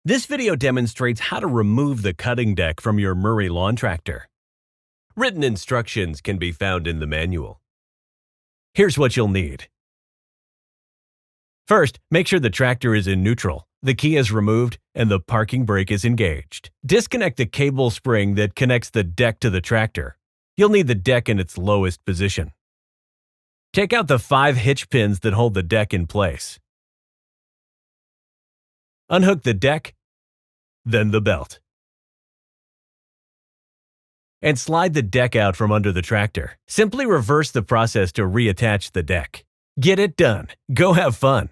This video demonstrates how to remove the cutting deck from your Murray lawn tractor. Written instructions can be found in the manual. Here's what you'll need. First, make sure the tractor is in neutral, the key is removed, and the parking brake is engaged. Disconnect the cable spring that connects the deck to the tractor. You'll need the deck in its lowest position. Take out the 5 hitch pins that hold the deck in place. Unhook the deck, then the belt. And slide the deck out from under the tractor. Simply reverse the process to reattach the deck. Get it done. Go have fun.